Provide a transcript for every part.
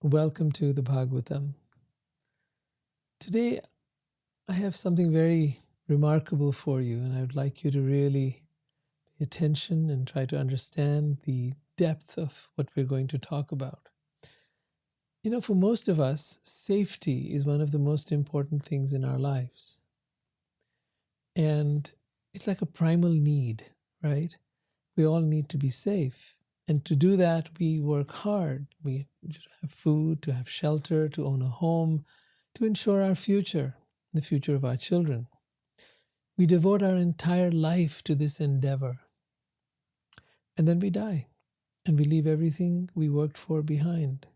Welcome to the Bhagavatam. Today, I have something very remarkable for you, and I would like you to really pay attention and try to understand the depth of what we're going to talk about. For most of us, safety is one of the most important things in our lives. And it's like a primal need, right? We all need to be safe. And to do that, we work hard. We have food, to have shelter, to own a home, to ensure our future, the future of our children. We devote our entire life to this endeavor. And then we die, and we leave everything we worked for behind.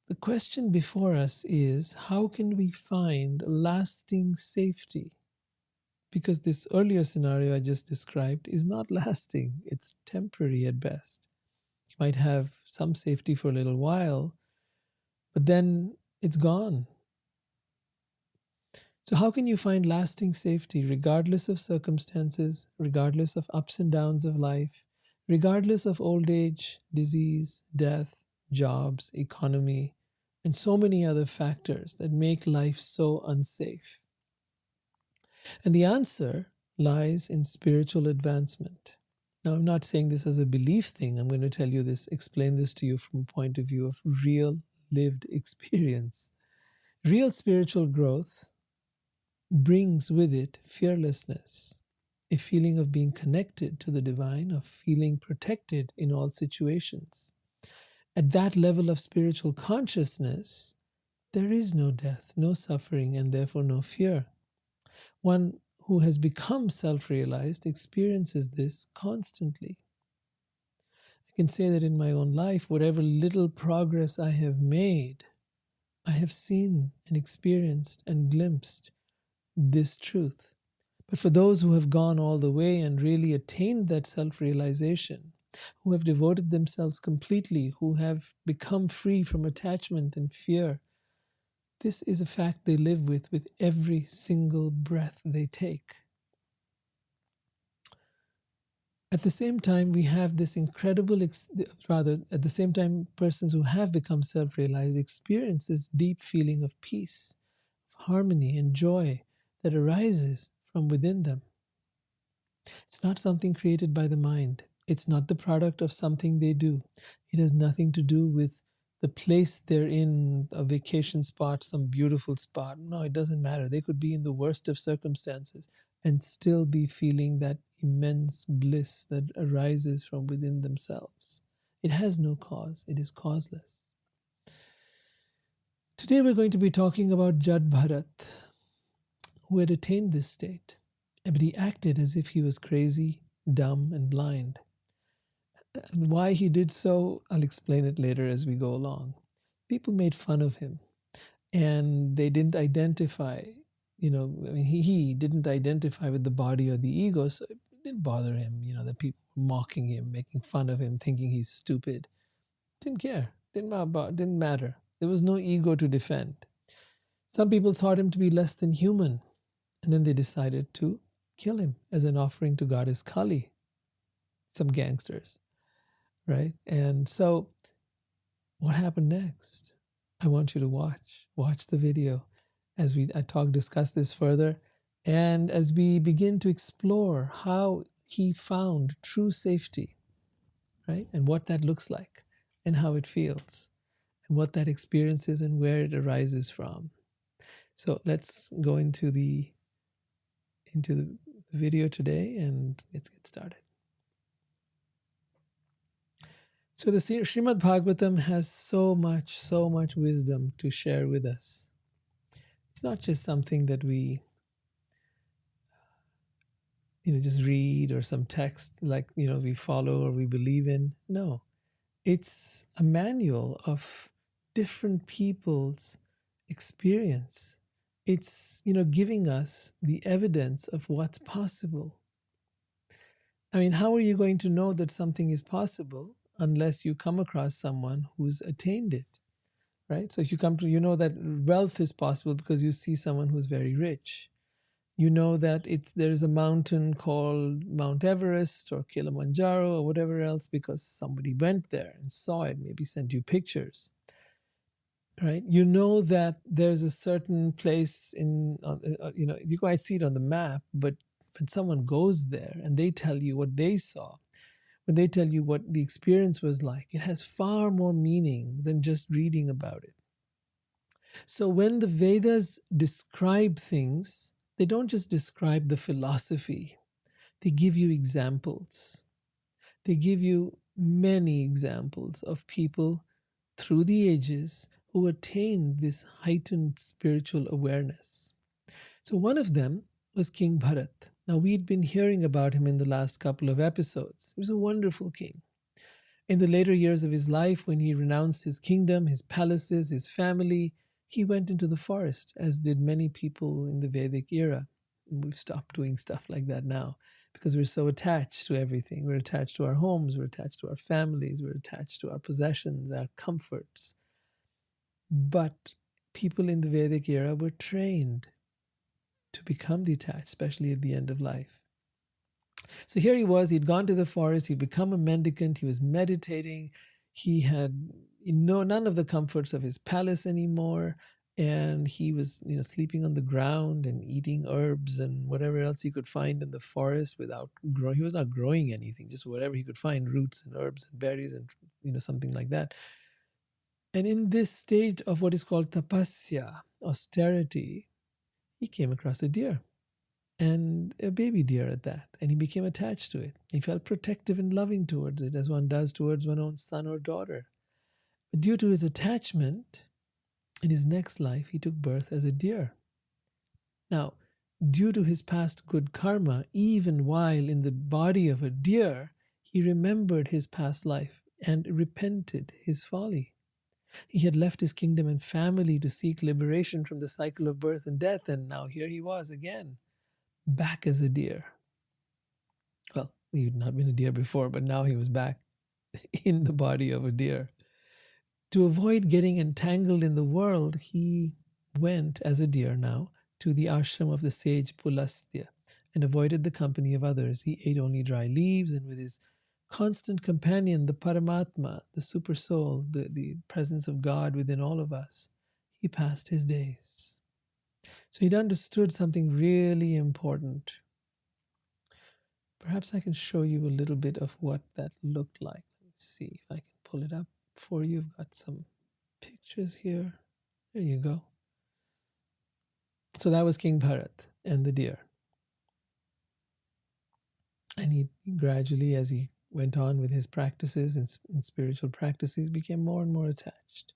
The question before us is, how can we find lasting safety? Because this earlier scenario I just described is not lasting. It's temporary at best. You might have some safety for a little while, but then it's gone. So how can you find lasting safety regardless of circumstances, regardless of ups and downs of life, regardless of old age, disease, death, jobs, economy, and so many other factors that make life so unsafe? And the answer lies in spiritual advancement. Now, I'm not saying this as a belief thing. I'm going to tell you this, explain this to you from a point of view of real lived experience. Real spiritual growth brings with it fearlessness, a feeling of being connected to the divine, of feeling protected in all situations. At that level of spiritual consciousness, there is no death, no suffering, and therefore no fear. One who has become self-realized experiences this constantly. I can say that in my own life, whatever little progress I have made, I have seen and experienced and glimpsed this truth. But for those who have gone all the way and really attained that self-realization, who have devoted themselves completely, who have become free from attachment and fear, this is a fact they live with every single breath they take. At the same time, we have this incredible, at the same time, persons who have become self-realized experience this deep feeling of peace, of harmony and joy that arises from within them. It's not something created by the mind. It's not the product of something they do. It has nothing to do with the place they're in, a vacation spot, some beautiful spot. No, it doesn't matter. They could be in the worst of circumstances and still be feeling that immense bliss that arises from within themselves. It has no cause. It is causeless. Today we're going to be talking about Jada Bharata, who had attained this state, but he acted as if he was crazy, dumb, and blind. And why he did so, I'll explain it later as we go along. People made fun of him, and they didn't identify, he didn't identify with the body or the ego, so it didn't bother him, that people were mocking him, making fun of him, thinking he's stupid. Didn't care, didn't matter. There was no ego to defend. Some people thought him to be less than human, and then they decided to kill him as an offering to Goddess Kali, some gangsters. Right? And so what happened next? I want you to watch the video as discuss this further, and as we begin to explore how he found true safety, right? And what that looks like and how it feels and what that experience is and where it arises from. So let's go into the video today, and let's get started. So the Srimad Bhagavatam has so much wisdom to share with us. It's not just something that we, just read, or some text like, we follow or we believe in. No, it's a manual of different people's experience. It's, giving us the evidence of what's possible. I mean, how are you going to know that something is possible unless you come across someone who's attained it, right? So if you know that wealth is possible because you see someone who's very rich. You know that there is a mountain called Mount Everest or Kilimanjaro or whatever else because somebody went there and saw it, maybe sent you pictures, right? You know that there's a certain place you might see it on the map, but when someone goes there and they tell you what they saw, when they tell you what the experience was like, it has far more meaning than just reading about it. So when the Vedas describe things, they don't just describe the philosophy, they give you examples. They give you many examples of people through the ages who attained this heightened spiritual awareness. So one of them was King Bharat. Now, we'd been hearing about him in the last couple of episodes. He was a wonderful king. In the later years of his life, when he renounced his kingdom, his palaces, his family, he went into the forest, as did many people in the Vedic era. And we've stopped doing stuff like that now because we're so attached to everything. We're attached to our homes, we're attached to our families, we're attached to our possessions, our comforts. But people in the Vedic era were trained to become detached, especially at the end of life. So here he was, he'd gone to the forest, he'd become a mendicant, he was meditating, he had none of the comforts of his palace anymore, and he was sleeping on the ground and eating herbs and whatever else he could find in the forest without growing. He was not growing anything, just whatever he could find, roots and herbs and berries and something like that. And in this state of what is called tapasya, austerity, he came across a deer, and a baby deer at that. And he became attached to it. He felt protective and loving towards it, as one does towards one's own son or daughter. But due to his attachment, in his next life, he took birth as a deer. Now, due to his past good karma, even while in the body of a deer, he remembered his past life and repented his folly. He had left his kingdom and family to seek liberation from the cycle of birth and death, and now here he was again, back as a deer. Well, he'd not been a deer before, but now he was back in the body of a deer. To avoid getting entangled in the world, he went as a deer now to the ashram of the sage Pulastya and avoided the company of others. He ate only dry leaves, and with his constant companion, the Paramatma, the super soul, the presence of God within all of us, he passed his days. So he'd understood something really important. Perhaps I can show you a little bit of what that looked like. Let's see if I can pull it up for you. I've got some pictures here. There you go. So that was King Bharat and the deer. And he gradually, as he went on with his practices and spiritual practices, became more and more attached.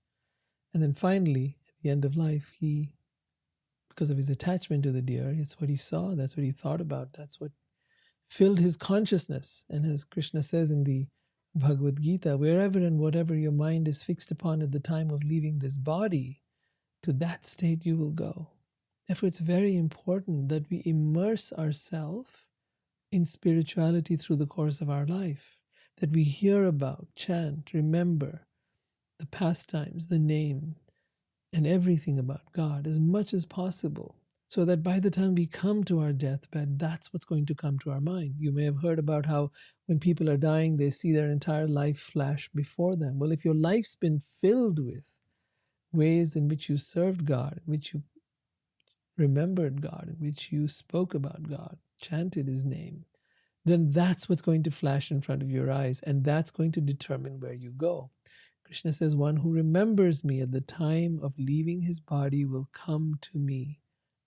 And then finally, at the end of life, he, because of his attachment to the deer, it's what he saw, that's what he thought about, that's what filled his consciousness. And as Krishna says in the Bhagavad Gita, wherever and whatever your mind is fixed upon at the time of leaving this body, to that state you will go. Therefore, it's very important that we immerse ourselves in spirituality through the course of our life, that we hear about, chant, remember the pastimes, the name, and everything about God as much as possible, so that by the time we come to our deathbed, that's what's going to come to our mind. You may have heard about how when people are dying, they see their entire life flash before them. Well, if your life's been filled with ways in which you served God, in which you remembered God, in which you spoke about God, chanted his name, then that's what's going to flash in front of your eyes, and that's going to determine where you go. Krishna says, one who remembers me at the time of leaving his body will come to me.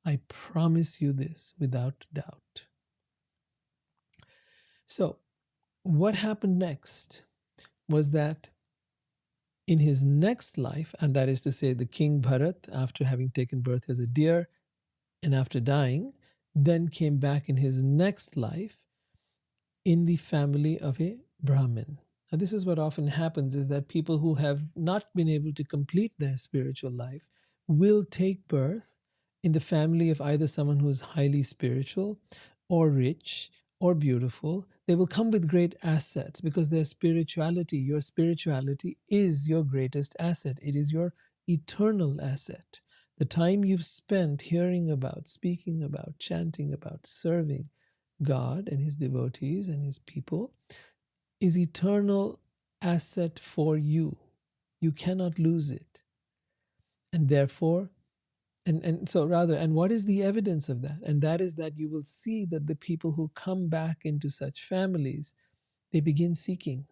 I promise you this without doubt. So, what happened next was that in his next life, and that is to say, the King Bharat, after having taken birth as a deer and after dying, then came back in his next life in the family of a Brahmin. Now, this is what often happens, is that people who have not been able to complete their spiritual life will take birth in the family of either someone who is highly spiritual or rich or beautiful. They will come with great assets because their spirituality, your spirituality is your greatest asset. It is your eternal asset The time you've spent hearing about, speaking about, chanting about, serving God and his devotees and his people is eternal asset for you. You cannot lose it. And therefore, and so rather, and what is the evidence of that? And that is that you will see that the people who come back into such families, they begin seeking.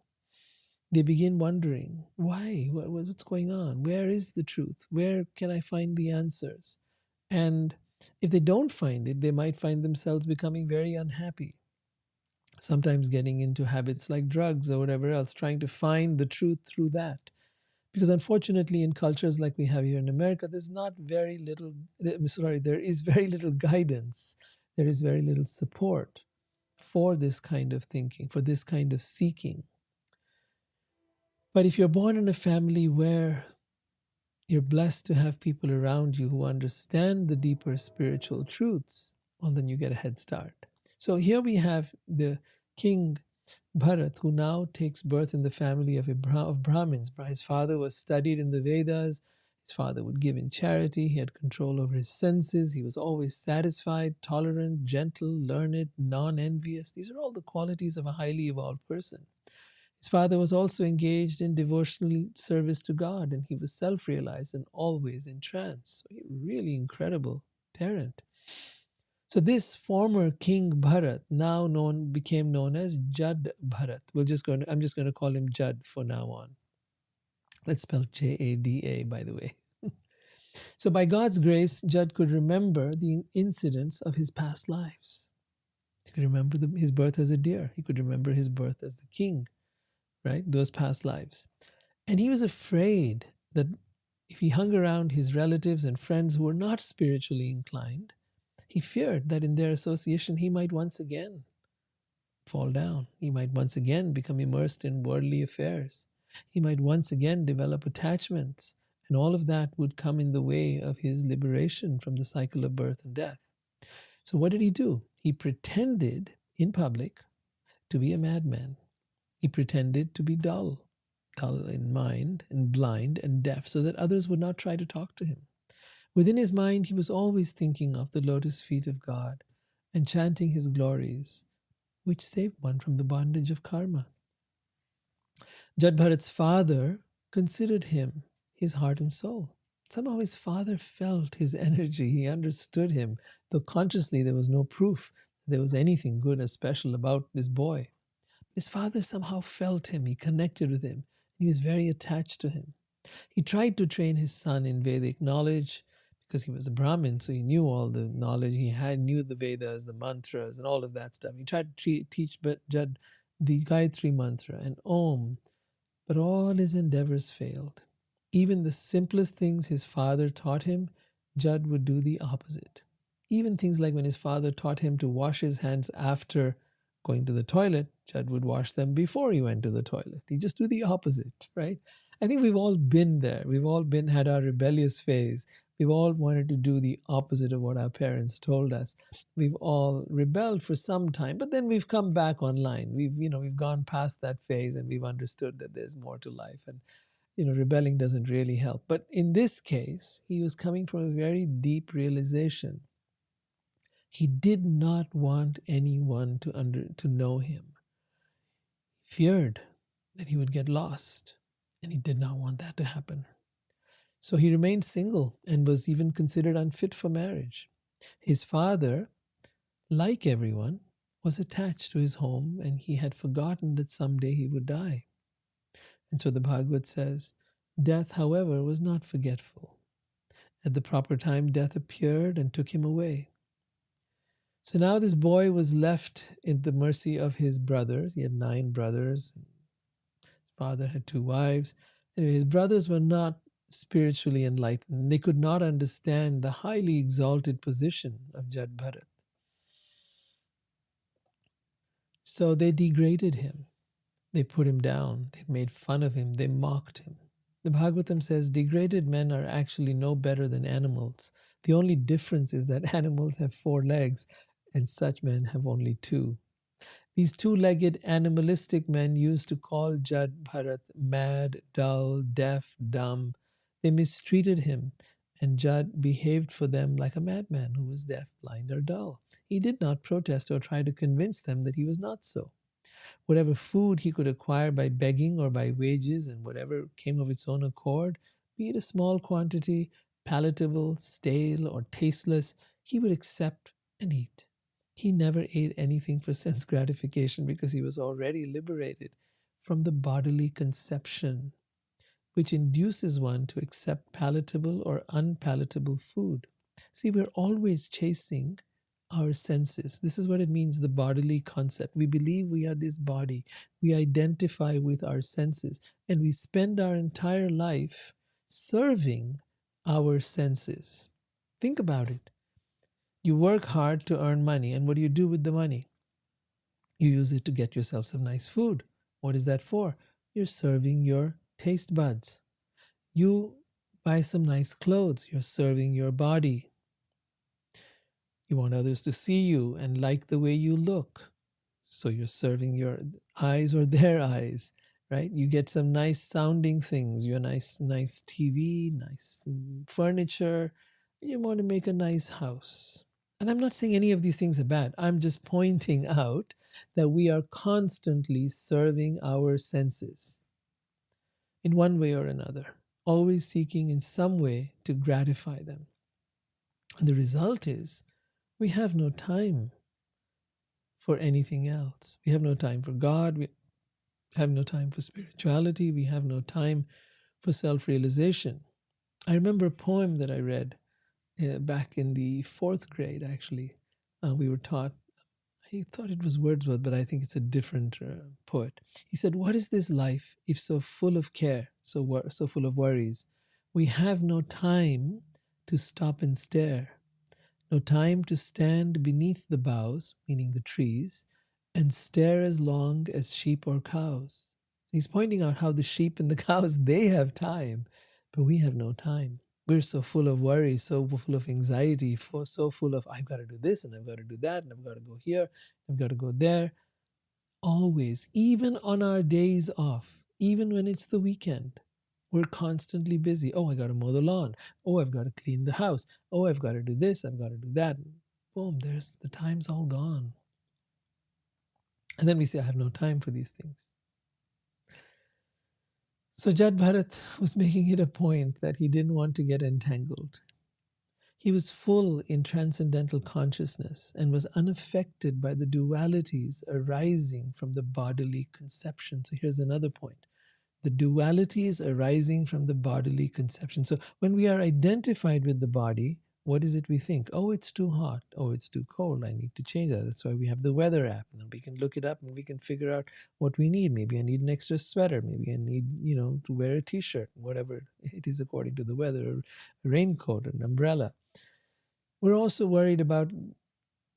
They begin wondering, why? What's going on? Where is the truth? Where can I find the answers? And if they don't find it, they might find themselves becoming very unhappy, sometimes getting into habits like drugs or whatever else, trying to find the truth through that. Because unfortunately, in cultures like we have here in America, there is very little guidance. There is very little support for this kind of thinking, for this kind of seeking. But if you're born in a family where you're blessed to have people around you who understand the deeper spiritual truths, well, then you get a head start. So here we have the king Bharat, who now takes birth in the family of Brahmins. His father was studied in the Vedas. His father would give in charity. He had control over his senses. He was always satisfied, tolerant, gentle, learned, non-envious. These are all the qualities of a highly evolved person. His father was also engaged in devotional service to God, and he was self-realized and always in trance. So a really incredible parent. So this former King Bharat, now became known as Jada Bharat. I'm just going to call him Jad for now on. Let's spell Jada, by the way. So by God's grace, Jad could remember the incidents of his past lives. He could remember his birth as a deer. He could remember his birth as the king, right? Those past lives. And he was afraid that if he hung around his relatives and friends who were not spiritually inclined, he feared that in their association he might once again fall down. He might once again become immersed in worldly affairs. He might once again develop attachments, and all of that would come in the way of his liberation from the cycle of birth and death. So what did he do? He pretended in public to be a madman. He pretended to be dull in mind and blind and deaf, so that others would not try to talk to him. Within his mind, he was always thinking of the lotus feet of God and chanting his glories, which saved one from the bondage of karma. Jad Bharat's father considered him his heart and soul. Somehow his father felt his energy. He understood him, though consciously there was no proof that there was anything good or special about this boy. His father somehow felt him. He connected with him. He was very attached to him. He tried to train his son in Vedic knowledge because he was a Brahmin, so he knew all the knowledge. Knew the Vedas, the mantras, and all of that stuff. He tried to teach Jad the Gayatri mantra and Om, but all his endeavors failed. Even the simplest things his father taught him, Jad would do the opposite. Even things like when his father taught him to wash his hands after going to the toilet, Jad would wash them before he went to the toilet. He just do the opposite, right? I think we've all been there. We've all had our rebellious phase. We've all wanted to do the opposite of what our parents told us. We've all rebelled for some time, but then we've come back online. We've gone past that phase and we've understood that there's more to life. And rebelling doesn't really help. But in this case, he was coming from a very deep realization. He did not want anyone to know him. He feared that he would get lost, and he did not want that to happen. So he remained single and was even considered unfit for marriage. His father, like everyone, was attached to his home, and he had forgotten that someday he would die. And so the Bhagavad says, death, however, was not forgetful. At the proper time, death appeared and took him away. So now this boy was left in the mercy of his brothers. He had 9 brothers. His father had 2 wives. Anyway, his brothers were not spiritually enlightened. They could not understand the highly exalted position of Jad Bharat. So they degraded him. They put him down. They made fun of him. They mocked him. The Bhagavatam says degraded men are actually no better than animals. The only difference is that animals have 4 legs and such men have only 2. These 2-legged animalistic men used to call Jad Bharat mad, dull, deaf, dumb. They mistreated him and Jud behaved for them like a madman who was deaf, blind, or dull. He did not protest or try to convince them that he was not so. Whatever food he could acquire by begging or by wages, and whatever came of its own accord, be it a small quantity, palatable, stale, or tasteless, he would accept and eat. He never ate anything for sense gratification because he was already liberated from the bodily conception which induces one to accept palatable or unpalatable food. See, we're always chasing our senses. This is what it means, the bodily concept. We believe we are this body, we identify with our senses, and we spend our entire life serving our senses. Think about it. You work hard to earn money, and what do you do with the money? You use it to get yourself some nice food. What is that for? You're serving your taste buds. You buy some nice clothes, you're serving your body. You want others to see you and like the way you look. So you're serving your eyes or their eyes, right? You get some nice sounding things, your nice TV, nice furniture. You want to make a nice house. And I'm not saying any of these things are bad. I'm just pointing out that we are constantly serving our senses in one way or another, always seeking in some way to gratify them. And the result is we have no time for anything else. We have no time for God. We have no time for spirituality. We have no time for self-realization. I remember a poem that I read back in the 4th grade, actually. We were taught, I thought it was Wordsworth, but I think it's a different poet. He said, "What is this life if so full of care, so full of worries? We have no time to stop and stare, no time to stand beneath the boughs," meaning the trees, "and stare as long as sheep or cows." He's pointing out how the sheep and the cows, they have time, but we have no time. We're so full of worry, so full of anxiety, so full of, I've got to do this and I've got to do that and I've got to go here, I've got to go there. Always, even on our days off, even when it's the weekend, we're constantly busy. Oh, I got to mow the lawn. Oh, I've got to clean the house. Oh, I've got to do this. I've got to do that. Boom, there's the time's all gone. And then we say, I have no time for these things. So Jada Bharata was making it a point that he didn't want to get entangled. He was full in transcendental consciousness and was unaffected by the dualities arising from the bodily conception. So here's another point. The dualities arising from the bodily conception. So when we are identified with the body, what is it we think? Oh, it's too hot. Oh, it's too cold. I need to change that. That's why we have the weather app. And we can look it up and we can figure out what we need. Maybe I need an extra sweater. Maybe I need, to wear a t-shirt, whatever it is according to the weather, a raincoat, an umbrella. We're also worried about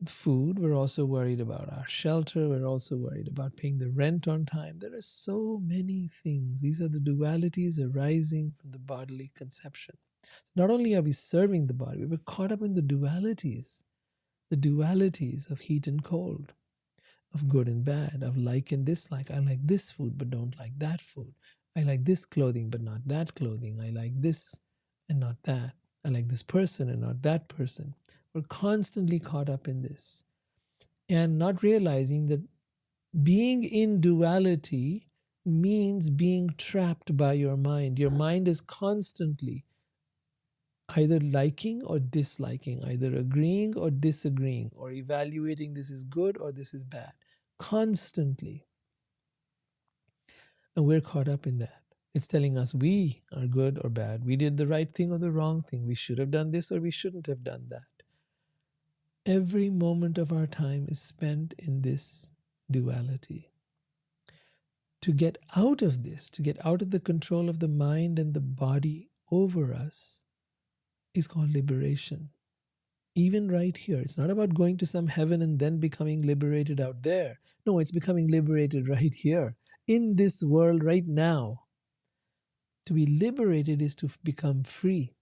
food. We're also worried about our shelter. We're also worried about paying the rent on time. There are so many things. These are the dualities arising from the bodily conception. So not only are we serving the body, we're caught up in the dualities of heat and cold, of good and bad, of like and dislike. I like this food but don't like that food. I like this clothing but not that clothing. I like this and not that. I like this person and not that person. We're constantly caught up in this and not realizing that being in duality means being trapped by your mind. Your mind is constantly either liking or disliking, either agreeing or disagreeing, or evaluating this is good or this is bad, constantly. And we're caught up in that. It's telling us we are good or bad. We did the right thing or the wrong thing. We should have done this or we shouldn't have done that. Every moment of our time is spent in this duality. To get out of this, to get out of the control of the mind and the body over us, is called liberation. Even right here, it's not about going to some heaven and then becoming liberated out there. No, it's becoming liberated right here, in this world right now. To be liberated is to become free.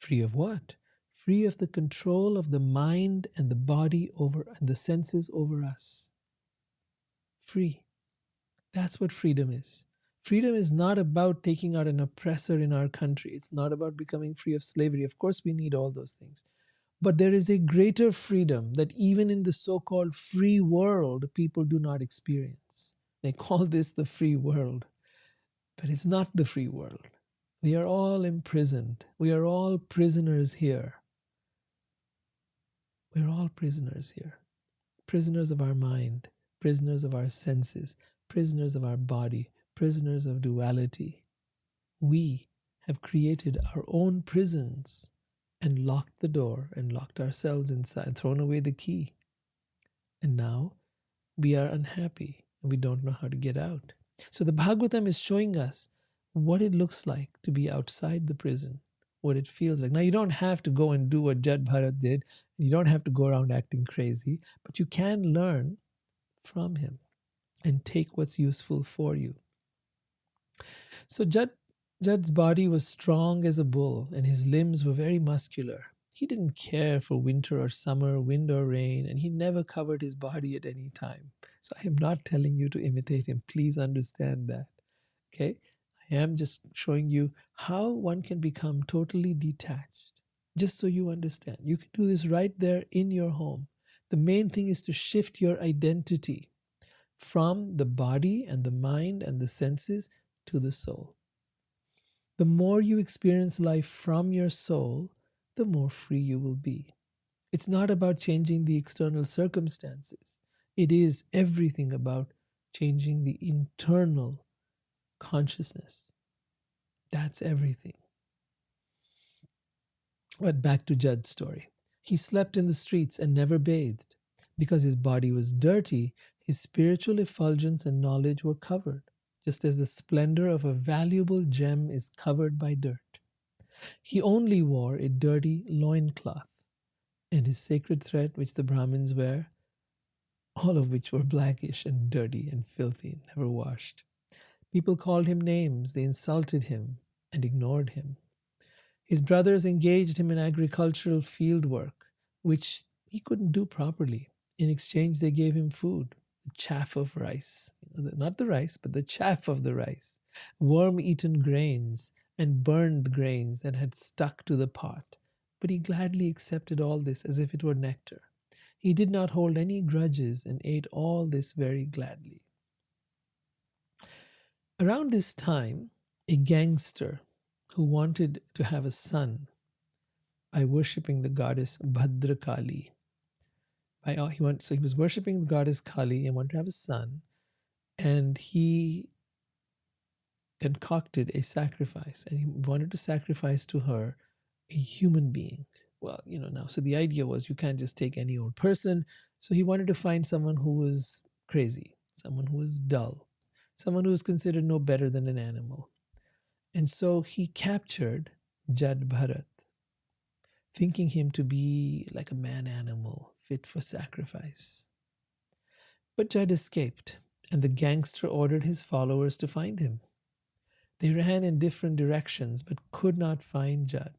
Free of what? Free of the control of the mind and the body over and the senses over us. Free. That's what freedom is. Freedom is not about taking out an oppressor in our country. It's not about becoming free of slavery. Of course, we need all those things. But there is a greater freedom that even in the so called free world, people do not experience. They call this the free world, but it's not the free world. We are all imprisoned. We are all prisoners here. We're all prisoners here. Prisoners of our mind, prisoners of our senses, prisoners of our body, prisoners of duality. We have created our own prisons and locked the door and locked ourselves inside, thrown away the key. And now we are unhappy and we don't know how to get out. So the Bhagavatam is showing us what it looks like to be outside the prison, what it feels like. Now, you don't have to go and do what Jada Bharata did. You don't have to go around acting crazy, but you can learn from him and take what's useful for you. So Jad's body was strong as a bull and his limbs were very muscular. He didn't care for winter or summer, wind or rain, and he never covered his body at any time. So I am not telling you to imitate him. Please understand that. Okay? I am just showing you how one can become totally detached. Just so you understand. You can do this right there in your home. The main thing is to shift your identity from the body and the mind and the senses to the soul. The more you experience life from your soul, the more free you will be. It's not about changing the external circumstances. It is everything about changing the internal consciousness. That's everything. But back to Judd's story. He slept in the streets and never bathed. Because his body was dirty, his spiritual effulgence and knowledge were covered, just as the splendor of a valuable gem is covered by dirt. He only wore a dirty loincloth, and his sacred thread, which the Brahmins wear, all of which were blackish and dirty and filthy, never washed. People called him names, they insulted him and ignored him. His brothers engaged him in agricultural field work, which he couldn't do properly. In exchange, they gave him food, the chaff of rice. Not the rice, but the chaff of the rice. Worm-eaten grains and burned grains that had stuck to the pot. But he gladly accepted all this as if it were nectar. He did not hold any grudges and ate all this very gladly. Around this time, a gangster who wanted to have a son by worshipping the goddess Bhadrakali. So he was worshipping the goddess Kali and wanted to have a son, and he concocted a sacrifice, and he wanted to sacrifice to her a human being. Well, now, so the idea was you can't just take any old person. So he wanted to find someone who was crazy, someone who was dull, someone who was considered no better than an animal. And so he captured Jada Bharata, thinking him to be like a man-animal, fit for sacrifice. But Jada escaped, and the gangster ordered his followers to find him. They ran in different directions, but could not find Jada.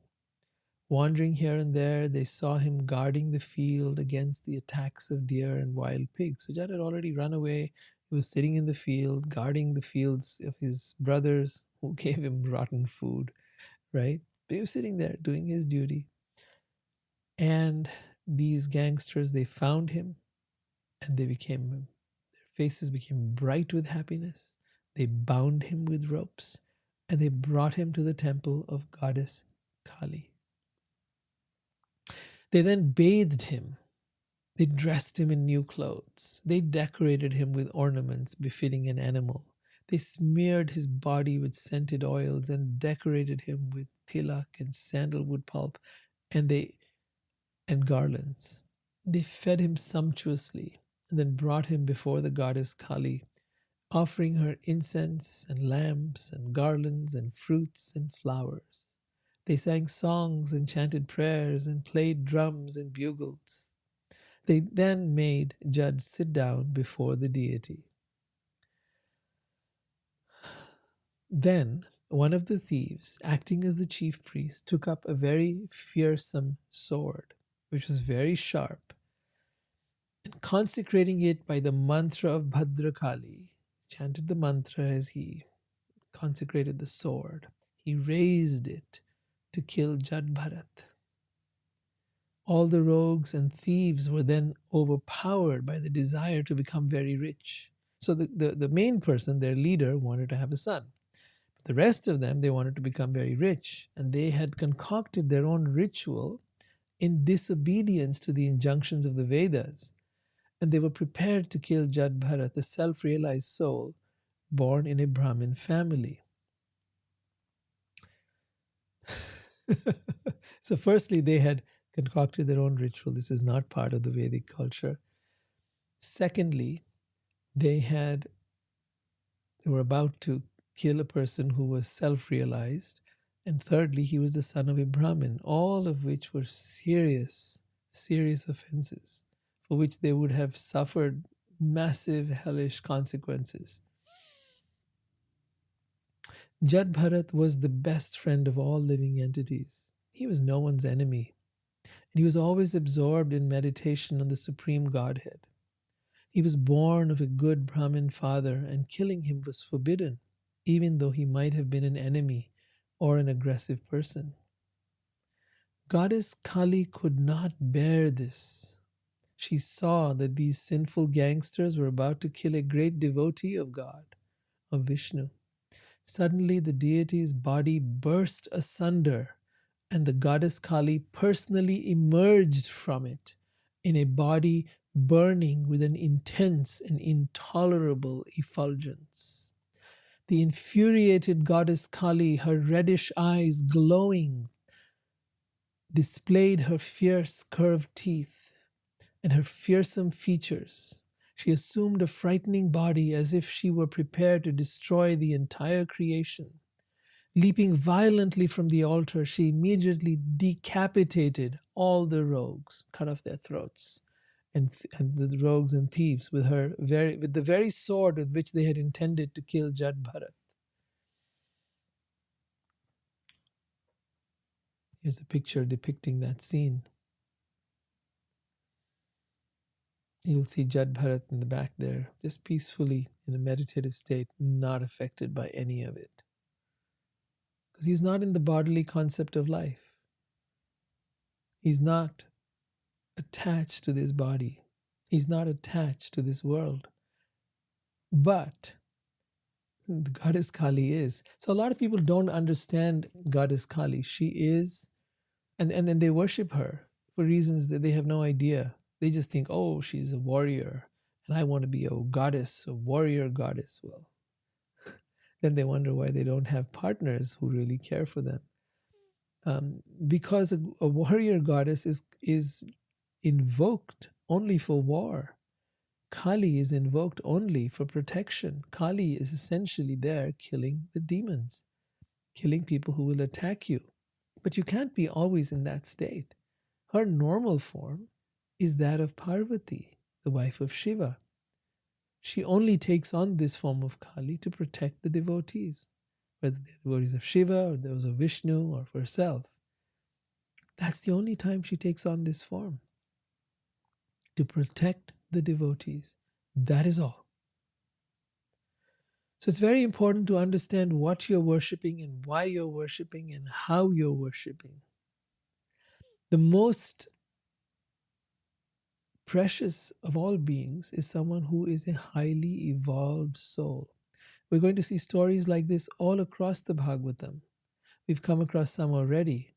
Wandering here and there, they saw him guarding the field against the attacks of deer and wild pigs. So Jada had already run away. He was sitting in the field, guarding the fields of his brothers who gave him rotten food, right? But he was sitting there doing his duty. And these gangsters, they found him, and their faces became bright with happiness. They bound him with ropes, and they brought him to the temple of goddess Kali. They then bathed him. They dressed him in new clothes. They decorated him with ornaments befitting an animal. They smeared his body with scented oils and decorated him with tilak and sandalwood pulp and garlands. They fed him sumptuously and then brought him before the goddess Kali, offering her incense and lamps and garlands and fruits and flowers. They sang songs and chanted prayers and played drums and bugles. They then made Jada sit down before the deity. Then one of the thieves, acting as the chief priest, took up a very fearsome sword, which was very sharp, and consecrating it by the mantra of Bhadrakali, chanted the mantra as he consecrated the sword. He raised it to kill Jada Bharat. All the rogues and thieves were then overpowered by the desire to become very rich. So the main person, their leader, wanted to have a son. But the rest of them, they wanted to become very rich. And they had concocted their own ritual in disobedience to the injunctions of the Vedas. And they were prepared to kill Jada Bharat, the self-realized soul, born in a Brahmin family. So firstly, they had concocted their own ritual. This is not part of the Vedic culture. Secondly, they were about to kill a person who was self-realized. And thirdly, he was the son of a Brahmin, all of which were serious, serious offenses for which they would have suffered massive hellish consequences. Jada Bharat was the best friend of all living entities. He was no one's enemy. And he was always absorbed in meditation on the Supreme Godhead. He was born of a good Brahmin father, and killing him was forbidden, even though he might have been an enemy or an aggressive person. Goddess Kali could not bear this. She saw that these sinful gangsters were about to kill a great devotee of God, of Vishnu. Suddenly, the deity's body burst asunder, and the goddess Kali personally emerged from it in a body burning with an intense and intolerable effulgence. The infuriated goddess Kali, her reddish eyes glowing, displayed her fierce curved teeth and her fearsome features. She assumed a frightening body as if she were prepared to destroy the entire creation. Leaping violently from the altar, she immediately decapitated all the rogues, cut off their throats, and the rogues and thieves with the very sword with which they had intended to kill Jada Bharat. Here's a picture depicting that scene. You'll see Jada Bharat in the back there, just peacefully in a meditative state, not affected by any of it. Because he's not in the bodily concept of life. He's not attached to this body. He's not attached to this world. But the goddess Kali is. So a lot of people don't understand goddess Kali. She is, and then they worship her for reasons that they have no idea. They just think, oh, she's a warrior, and I want to be a goddess, a warrior goddess. Well, then they wonder why they don't have partners who really care for them. Because a warrior goddess is invoked only for war. Kali is invoked only for protection. Kali is essentially there killing the demons, killing people who will attack you. But you can't be always in that state. Her normal form is that of Parvati, the wife of Shiva. She only takes on this form of Kali to protect the devotees, whether they're devotees of Shiva or those of Vishnu or for herself. That's the only time she takes on this form, to protect the devotees. That is all. So it's very important to understand what you're worshipping and why you're worshipping and how you're worshipping. The most precious of all beings is someone who is a highly evolved soul. We're going to see stories like this all across the Bhagavatam. We've come across some already.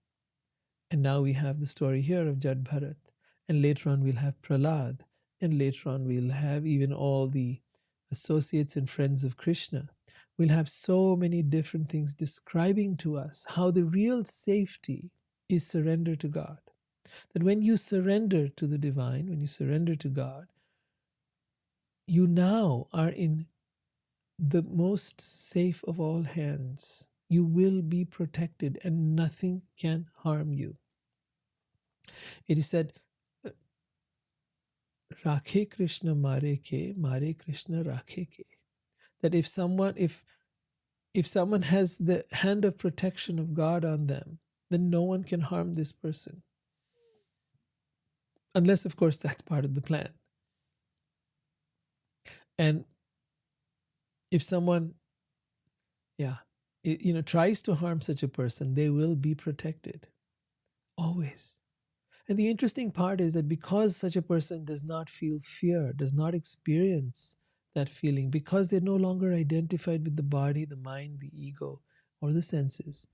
And now we have the story here of Jada Bharat. And later on we'll have Prahlad. And later on we'll have even all the associates and friends of Krishna. We'll have so many different things describing to us how the real safety is surrender to God. That when you surrender to the divine, when you surrender to God, you now are in the most safe of all hands. You will be protected and nothing can harm you. It is said, Rakhe Krishna mare Krishna rakhe ke. That if someone has the hand of protection of God on them, then no one can harm this person. Unless, of course, that's part of the plan. And if someone yeah, tries to harm such a person, they will be protected always. And the interesting part is that because such a person does not feel fear, does not experience that feeling, because they're no longer identified with the body, the mind, the ego, or the senses,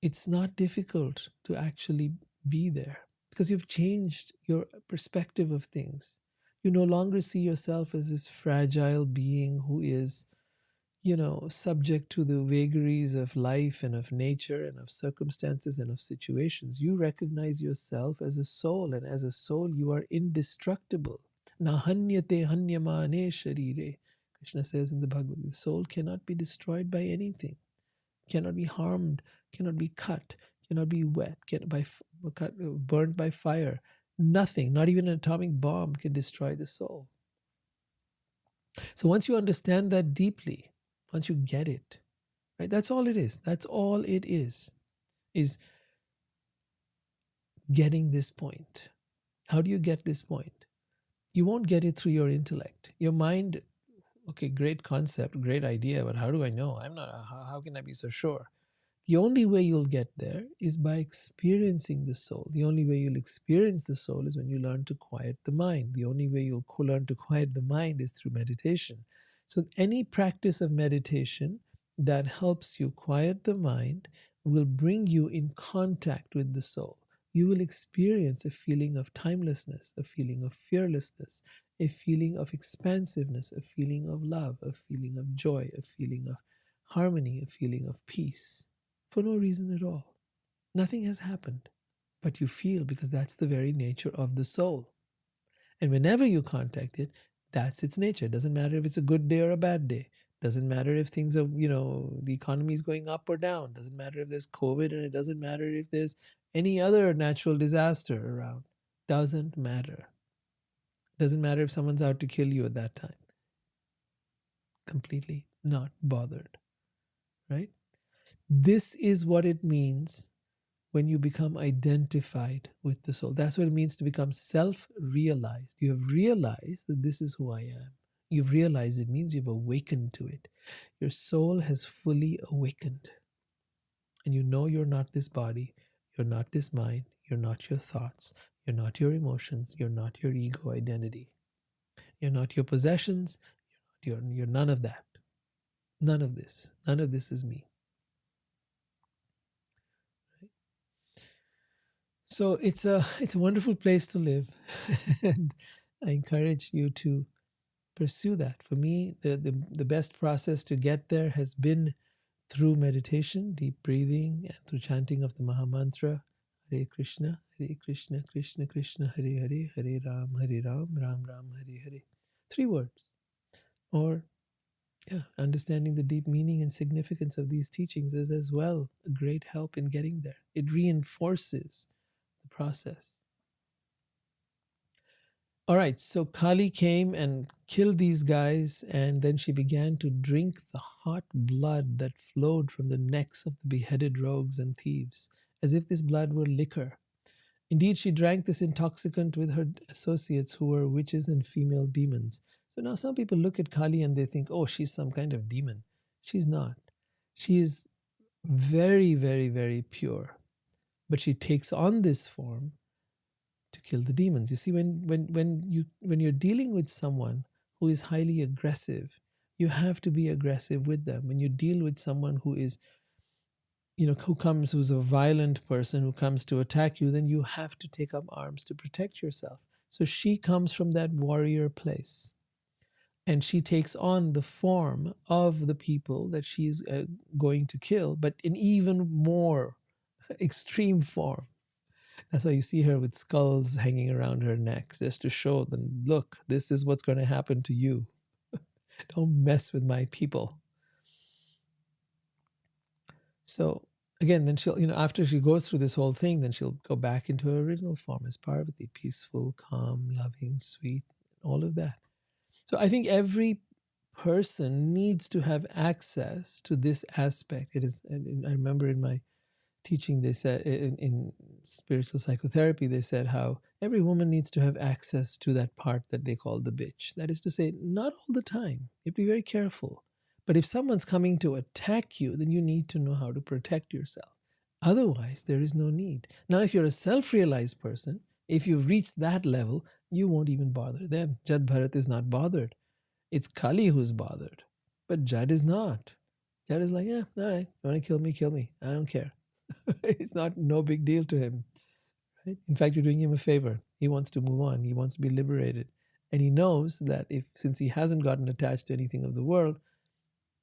it's not difficult to actually be there because you've changed your perspective of things. You no longer see yourself as this fragile being who is, subject to the vagaries of life and of nature and of circumstances and of situations. You recognize yourself as a soul, and as a soul, you are indestructible. Nahanyate hanyamane sharire. Krishna says in the Bhagavad Gita, the soul cannot be destroyed by anything, cannot be harmed, cannot be cut, cannot be wet, burned by fire. Nothing, not even an atomic bomb, can destroy the soul. So once you understand that deeply, once you get it, right, that's all it is. That's all it is getting this point. How do you get this point? You won't get it through your intellect. Your mind, okay, great concept, great idea, but how do I know? I'm not, how can I be so sure? The only way you'll get there is by experiencing the soul. The only way you'll experience the soul is when you learn to quiet the mind. The only way you'll learn to quiet the mind is through meditation. So, any practice of meditation that helps you quiet the mind will bring you in contact with the soul. You will experience a feeling of timelessness, a feeling of fearlessness, a feeling of expansiveness, a feeling of love, a feeling of joy, a feeling of harmony, a feeling of peace, for no reason at all. Nothing has happened, but you feel, because that's the very nature of the soul. And whenever you contact it, that's its nature. It doesn't matter if it's a good day or a bad day. Doesn't matter if things are, the economy is going up or down. Doesn't matter if there's COVID, and it doesn't matter if there's any other natural disaster around. Doesn't matter. Doesn't matter if someone's out to kill you at that time. Completely not bothered, right? This is what it means when you become identified with the soul. That's what it means to become self-realized. You have realized that this is who I am. You've realized it means you've awakened to it. Your soul has fully awakened. And you know you're not this body, you're not this mind, you're not your thoughts, you're not your emotions, you're not your ego identity. You're not your possessions, you're none of that. None of this. None of this is me. So it's a wonderful place to live, and I encourage you to pursue that. For me, the best process to get there has been through meditation, deep breathing, and through chanting of the Maha Mantra, Hare Krishna, Krishna Krishna, Hare Hare, Hare Ram, Ram Ram, Hare Hare. 3 words. Or understanding the deep meaning and significance of these teachings is as well a great help in getting there. It reinforces the process. All right, so Kali came and killed these guys, and then she began to drink the hot blood that flowed from the necks of the beheaded rogues and thieves, as if this blood were liquor. Indeed, she drank this intoxicant with her associates, who were witches and female demons. So now some people look at Kali and they think, oh, she's some kind of demon. She's not. She is very, very, very pure. But she takes on this form to kill the demons. You see, when you're dealing with someone who is highly aggressive, you have to be aggressive with them. When you deal with someone who is, who's a violent person who comes to attack you, then you have to take up arms to protect yourself. So she comes from that warrior place, and she takes on the form of the people that she's going to kill, but in even more extreme form. That's why you see her with skulls hanging around her neck, just to show them, look, this is what's going to happen to you. Don't mess with my people. So again, then she'll, after she goes through this whole thing, then she'll go back into her original form as Parvati, peaceful, calm, loving, sweet, all of that. So I think every person needs to have access to this aspect. It is, and I remember in my teaching, they said in spiritual psychotherapy, they said how every woman needs to have access to that part that they call the bitch. That is to say, not all the time. You have to be very careful. But if someone's coming to attack you, then you need to know how to protect yourself. Otherwise, there is no need. Now, if you're a self-realized person, if you've reached that level, you won't even bother them. Jada Bharata is not bothered. It's Kali who's bothered. But Jad is not. Jad is like, yeah, all right, you want to kill me, kill me. I don't care. It's not no big deal to him. Right? In fact, you're doing him a favor. He wants to move on. He wants to be liberated. And he knows that since he hasn't gotten attached to anything of the world,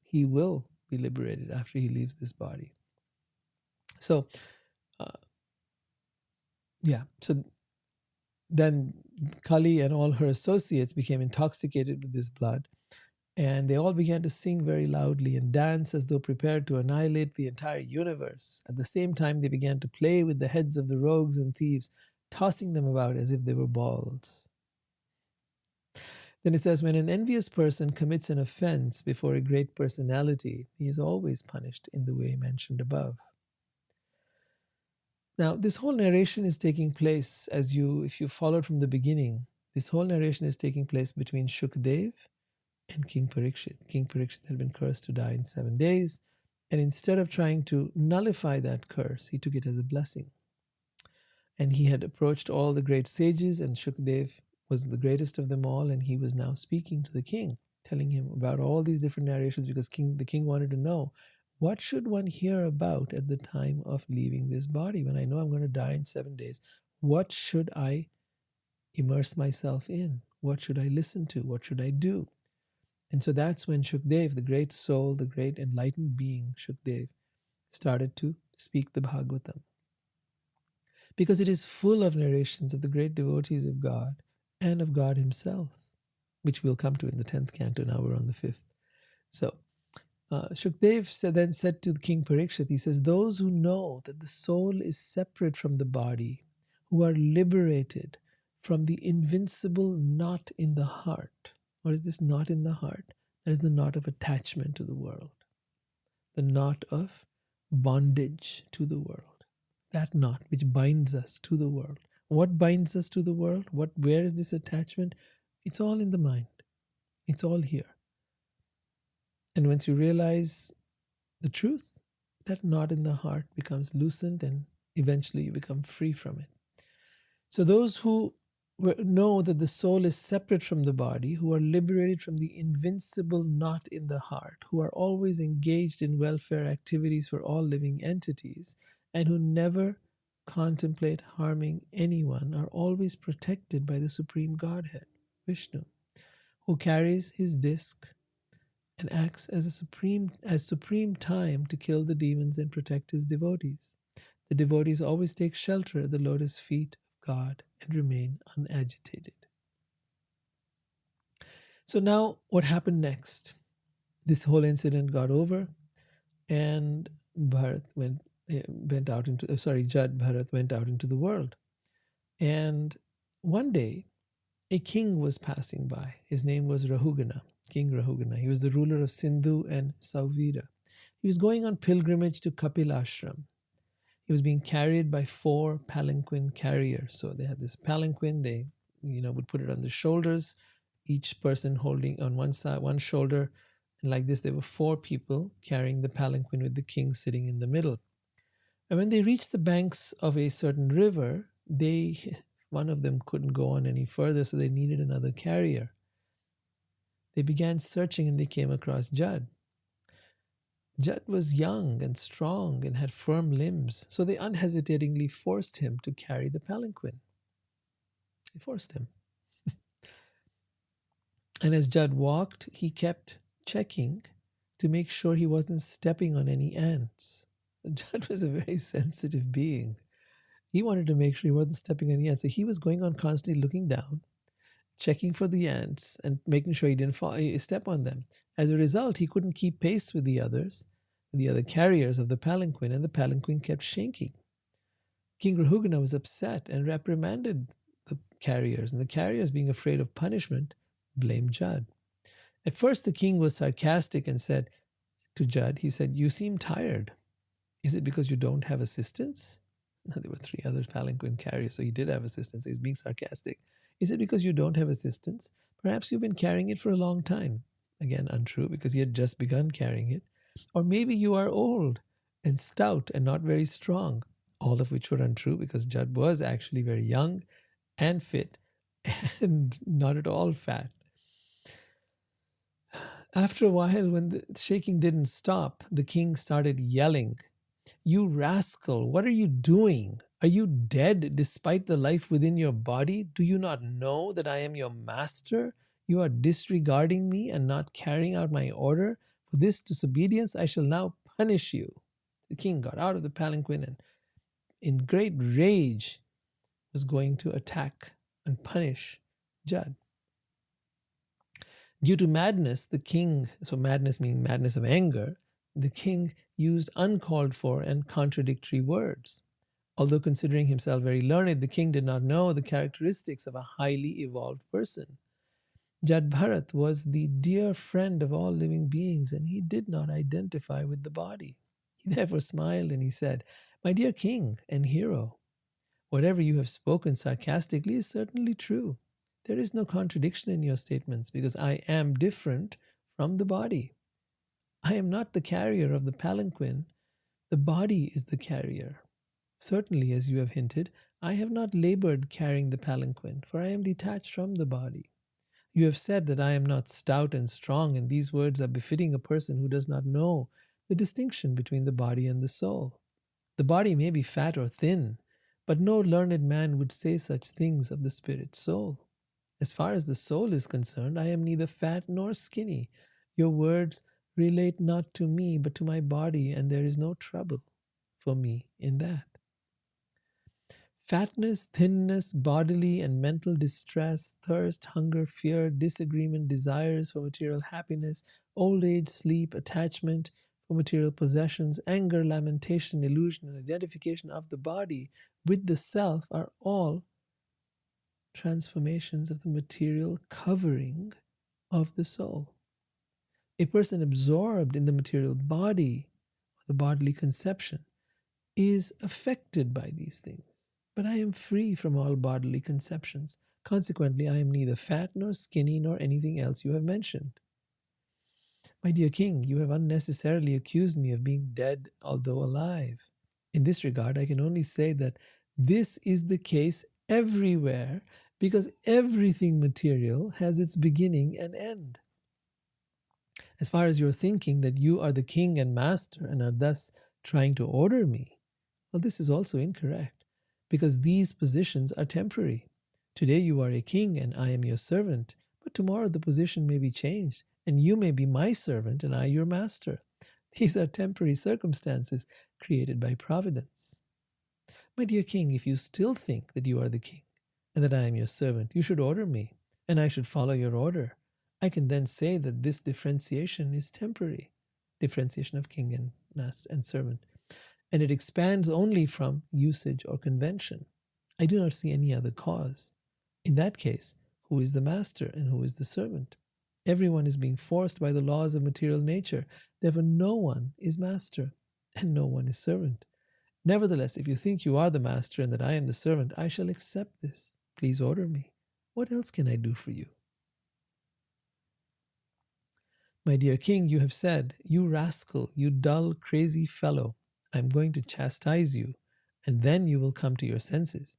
he will be liberated after he leaves this body. So, so then Kali and all her associates became intoxicated with this blood, and they all began to sing very loudly and dance as though prepared to annihilate the entire universe. At the same time, they began to play with the heads of the rogues and thieves, tossing them about as if they were balls. Then it says, when an envious person commits an offense before a great personality, he is always punished in the way mentioned above. Now, this whole narration is taking place if you followed from the beginning, this whole narration is taking place between Shukdev and King Parikshit. King Parikshit had been cursed to die in 7 days, and instead of trying to nullify that curse, he took it as a blessing. And he had approached all the great sages, and Shukdev was the greatest of them all, and he was now speaking to the king, telling him about all these different narrations, because the king wanted to know, what should one hear about at the time of leaving this body? When I know I'm going to die in 7 days, what should I immerse myself in? What should I listen to? What should I do? And so that's when Shukdev, the great soul, the great enlightened being, Shukdev, started to speak the Bhagavatam. Because it is full of narrations of the great devotees of God and of God himself, which we'll come to in the 10th canto. Now we're on the 5th. So Shukdev then said to King Parikshit, he says, those who know that the soul is separate from the body, who are liberated from the invincible knot in the heart. What is this knot in the heart? That is the knot of attachment to the world, the knot of bondage to the world, that knot which binds us to the world. What binds us to the world? Where is this attachment? It's all in the mind. It's all here. And once you realize the truth, that knot in the heart becomes loosened, and eventually you become free from it. So those who know that the soul is separate from the body, who are liberated from the invincible knot in the heart, who are always engaged in welfare activities for all living entities, and who never contemplate harming anyone, are always protected by the Supreme Godhead, Vishnu, who carries his disc and acts as supreme time to kill the demons and protect his devotees. The devotees always take shelter at the lotus feet of God and remain unagitated. So now what happened next? This whole incident got over, and Jada Bharata went out into the world. And one day, a king was passing by. His name was Rahugana, King Rahugana. He was the ruler of Sindhu and Sauvira. He was going on pilgrimage to Kapil Ashram. He was being carried by 4 palanquin carriers. So they had this palanquin, they would put it on the shoulders, each person holding on one side, one shoulder. And like this, there were 4 people carrying the palanquin with the king sitting in the middle. And when they reached the banks of a certain river, one of them couldn't go on any further, so they needed another carrier. They began searching, and they came across Jad. Jad was young and strong and had firm limbs, so they unhesitatingly forced him to carry the palanquin. They forced him. And as Jad walked, he kept checking to make sure he wasn't stepping on any ants. Jad was a very sensitive being. He wanted to make sure he wasn't stepping on any ants. So he was going on constantly looking down, checking for the ants and making sure he didn't step on them. As a result, he couldn't keep pace with the other carriers of the palanquin, and the palanquin kept shaking. King Rahugana was upset and reprimanded the carriers, and the carriers, being afraid of punishment, blamed Jad. At first, the king was sarcastic and said to Jad, he said, "You seem tired. Is it because you don't have assistance?" Now, there were 3 other palanquin carriers, so he did have assistance. So he's being sarcastic. Is it because you don't have assistance? Perhaps you've been carrying it for a long time. Again, untrue because he had just begun carrying it. Or maybe you are old and stout and not very strong, all of which were untrue because Judd was actually very young and fit and not at all fat. After a while, when the shaking didn't stop, the king started yelling, "You rascal, what are you doing? Are you dead despite the life within your body? Do you not know that I am your master? You are disregarding me and not carrying out my order. For this disobedience, I shall now punish you." The king got out of the palanquin and, in great rage, was going to attack and punish Judd. Due to madness, the king, so madness meaning madness of anger, the king used uncalled for and contradictory words. Although considering himself very learned, the king did not know the characteristics of a highly evolved person. Jada Bharata was the dear friend of all living beings, and he did not identify with the body. He therefore smiled and he said, "My dear king and hero, whatever you have spoken sarcastically is certainly true. There is no contradiction in your statements because I am different from the body. I am not the carrier of the palanquin. The body is the carrier. Certainly, as you have hinted, I have not labored carrying the palanquin, for I am detached from the body. You have said that I am not stout and strong, and these words are befitting a person who does not know the distinction between the body and the soul. The body may be fat or thin, but no learned man would say such things of the spirit soul. As far as the soul is concerned, I am neither fat nor skinny. Your words relate not to me, but to my body, and there is no trouble for me in that. Fatness, thinness, bodily and mental distress, thirst, hunger, fear, disagreement, desires for material happiness, old age, sleep, attachment for material possessions, anger, lamentation, illusion, and identification of the body with the self are all transformations of the material covering of the soul. A person absorbed in the material body, the bodily conception, is affected by these things. But I am free from all bodily conceptions. Consequently, I am neither fat nor skinny nor anything else you have mentioned. My dear king, you have unnecessarily accused me of being dead, although alive. In this regard, I can only say that this is the case everywhere because everything material has its beginning and end. As far as your thinking that you are the king and master and are thus trying to order me, well, this is also incorrect because these positions are temporary. Today you are a king and I am your servant, but tomorrow the position may be changed and you may be my servant and I your master. These are temporary circumstances created by providence. My dear king, if you still think that you are the king and that I am your servant, you should order me and I should follow your order. I can then say that this differentiation is temporary, differentiation of king and master and servant, and it expands only from usage or convention. I do not see any other cause. In that case, who is the master and who is the servant? Everyone is being forced by the laws of material nature. Therefore, no one is master and no one is servant. Nevertheless, if you think you are the master and that I am the servant, I shall accept this. Please order me. What else can I do for you? My dear king, you have said, "You rascal, you dull, crazy fellow, I am going to chastise you, and then you will come to your senses."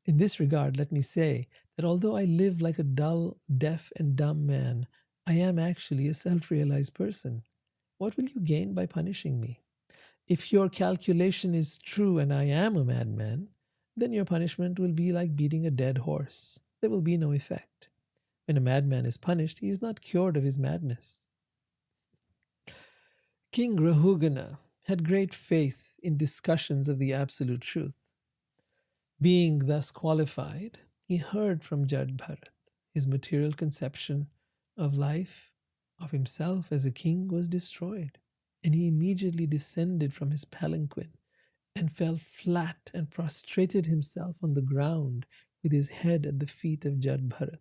In this regard, let me say that although I live like a dull, deaf, and dumb man, I am actually a self-realized person. What will you gain by punishing me? If your calculation is true and I am a madman, then your punishment will be like beating a dead horse. There will be no effect. When a madman is punished, he is not cured of his madness. King Rahugana had great faith in discussions of the absolute truth. Being thus qualified, he heard from Jada Bharata. His material conception of life, of himself as a king, was destroyed, and he immediately descended from his palanquin and fell flat and prostrated himself on the ground with his head at the feet of Jada Bharata,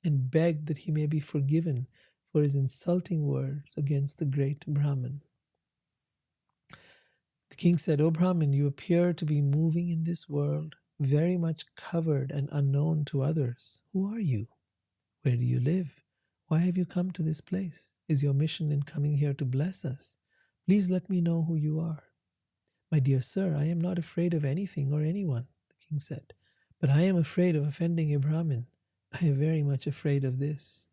and begged that he may be forgiven for his insulting words against the great Brahman. The king said, "O Brahmin, you appear to be moving in this world, very much covered and unknown to others. Who are you? Where do you live? Why have you come to this place? Is your mission in coming here to bless us? Please let me know who you are. My dear sir, I am not afraid of anything or anyone, the king said, but I am afraid of offending a Brahmin. I am very much afraid of this.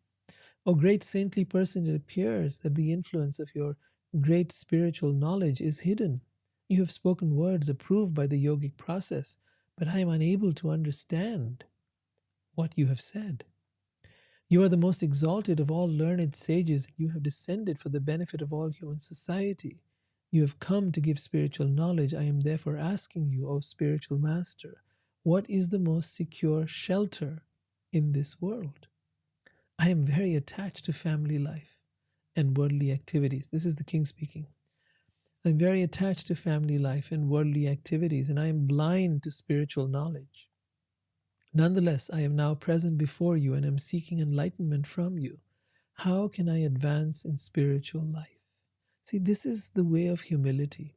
O great saintly person, it appears that the influence of your great spiritual knowledge is hidden. You have spoken words approved by the yogic process, but I am unable to understand what you have said. You are the most exalted of all learned sages, and you have descended for the benefit of all human society. You have come to give spiritual knowledge. I am therefore asking you, O spiritual master, what is the most secure shelter in this world? I am very attached to family life and worldly activities. This is the king speaking. I'm very attached to family life and worldly activities, and I am blind to spiritual knowledge. Nonetheless, I am now present before you and am seeking enlightenment from you. How can I advance in spiritual life? See, this is the way of humility.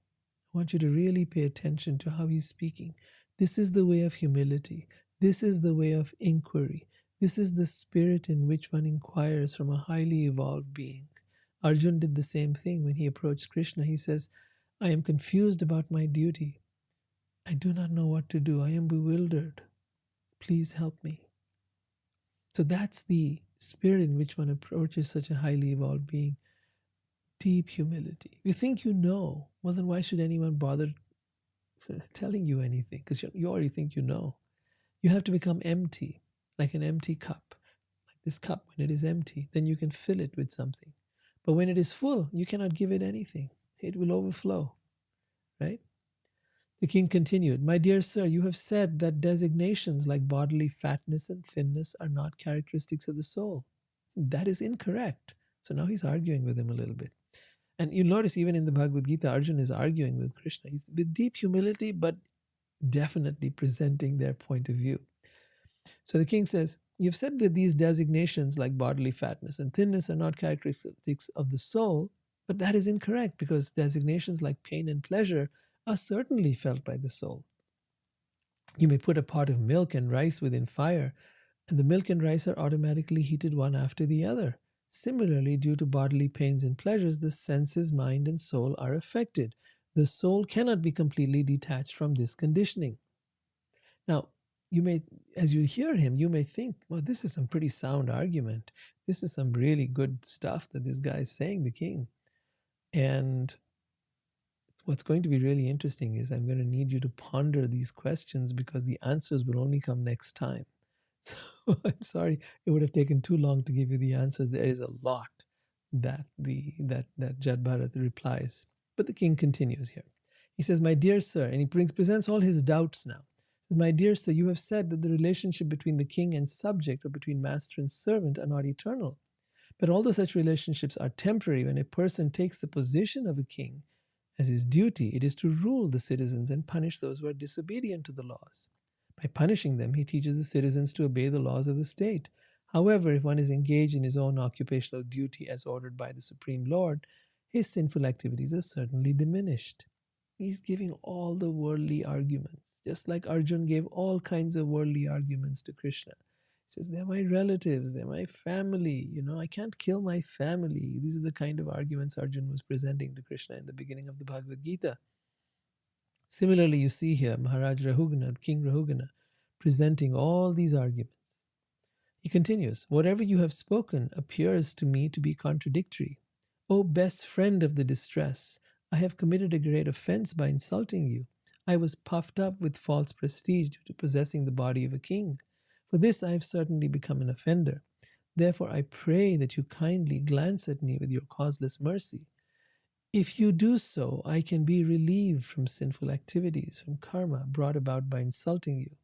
I want you to really pay attention to how he's speaking. This is the way of humility. This is the way of inquiry. This is the spirit in which one inquires from a highly evolved being. Arjun did the same thing when he approached Krishna. He says, I am confused about my duty. I do not know what to do. I am bewildered. Please help me. So that's the spirit in which one approaches such a highly evolved being. Deep humility. You think you know, well, then why should anyone bother telling you anything? Because you already think you know. You have to become empty, like an empty cup. Like this cup, when it is empty, then you can fill it with something. But when it is full, you cannot give it anything. It will overflow, right? The king continued, My dear sir, you have said that designations like bodily fatness and thinness are not characteristics of the soul. That is incorrect. So now he's arguing with him a little bit. And you notice even in the Bhagavad Gita, Arjun is arguing with Krishna. He's with deep humility, but definitely presenting their point of view. So the king says, You've said that these designations like bodily fatness and thinness are not characteristics of the soul, but that is incorrect because designations like pain and pleasure are certainly felt by the soul. You may put a pot of milk and rice within fire, and the milk and rice are automatically heated one after the other. Similarly, due to bodily pains and pleasures, the senses, mind, and soul are affected. The soul cannot be completely detached from this conditioning. Now, you may, as you hear him, you may think, well, this is some pretty sound argument. This is some really good stuff that this guy is saying, the king. And what's going to be really interesting is I'm going to need you to ponder these questions because the answers will only come next time. So I'm sorry, it would have taken too long to give you the answers. There is a lot that Jada Bharata replies. But the king continues here. He says, My dear sir, and he presents all his doubts now. He says, My dear sir, you have said that the relationship between the king and subject or between master and servant are not eternal. But although such relationships are temporary, when a person takes the position of a king, as his duty, it is to rule the citizens and punish those who are disobedient to the laws. By punishing them, he teaches the citizens to obey the laws of the state. However, if one is engaged in his own occupational duty as ordered by the Supreme Lord, his sinful activities are certainly diminished. He's giving all the worldly arguments, just like Arjun gave all kinds of worldly arguments to Krishna. He says, they're my relatives, they're my family, I can't kill my family. These are the kind of arguments Arjun was presenting to Krishna in the beginning of the Bhagavad Gita. Similarly, you see here Maharaj Rahugana, King Rahugana, presenting all these arguments. He continues, whatever you have spoken appears to me to be contradictory. O best friend of the distress, I have committed a great offense by insulting you. I was puffed up with false prestige due to possessing the body of a king. For this I have certainly become an offender. Therefore I pray that you kindly glance at me with your causeless mercy. If you do so, I can be relieved from sinful activities, from karma brought about by insulting you.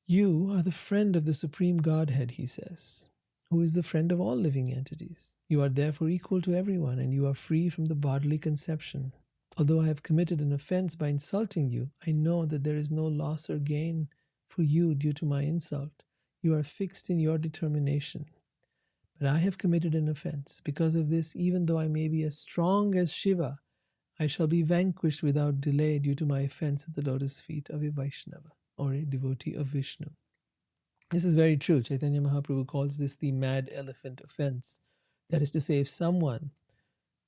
You are the friend of the Supreme Godhead, he says, who is the friend of all living entities. You are therefore equal to everyone, and you are free from the bodily conception. Although I have committed an offense by insulting you, I know that there is no loss or gain for you due to my insult. You are fixed in your determination. But I have committed an offense. Because of this, even though I may be as strong as Shiva, I shall be vanquished without delay due to my offense at the lotus feet of a Vaishnava, or a devotee of Vishnu. This is very true. Chaitanya Mahaprabhu calls this the mad elephant offense. That is to say, if someone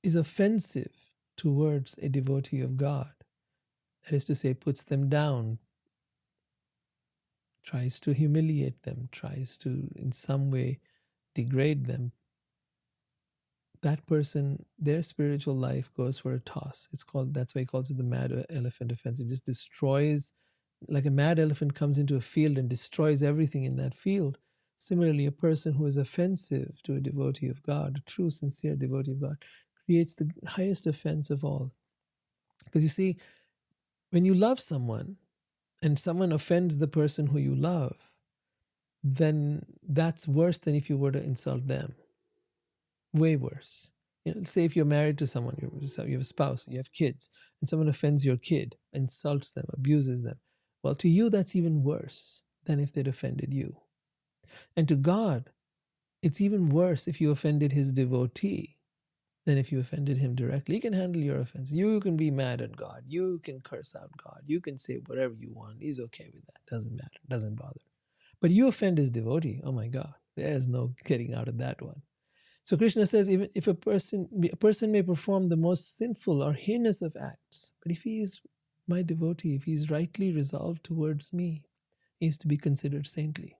is offensive towards a devotee of God, that is to say, puts them down, tries to humiliate them, tries to in some way degrade them, that person, their spiritual life goes for a toss. It's called, that's why he calls it the mad elephant offense. It just destroys, like a mad elephant comes into a field and destroys everything in that field. Similarly, a person who is offensive to a devotee of God, a true, sincere devotee of God, creates the highest offense of all. Because you see, when you love someone and someone offends the person who you love, then that's worse than if you were to insult them. Way worse. Say if you're married to someone, you have a spouse, you have kids, and someone offends your kid, insults them, abuses them. Well, to you, that's even worse than if they'd offended you. And to God, it's even worse if you offended his devotee than if you offended him directly. He can handle your offense. You can be mad at God. You can curse out God. You can say whatever you want. He's okay with that. Doesn't matter. Doesn't bother. But you offend his devotee. Oh my God. There's no getting out of that one. So Krishna says, even if a person may perform the most sinful or heinous of acts, but if he is my devotee, if he is rightly resolved towards me, he is to be considered saintly.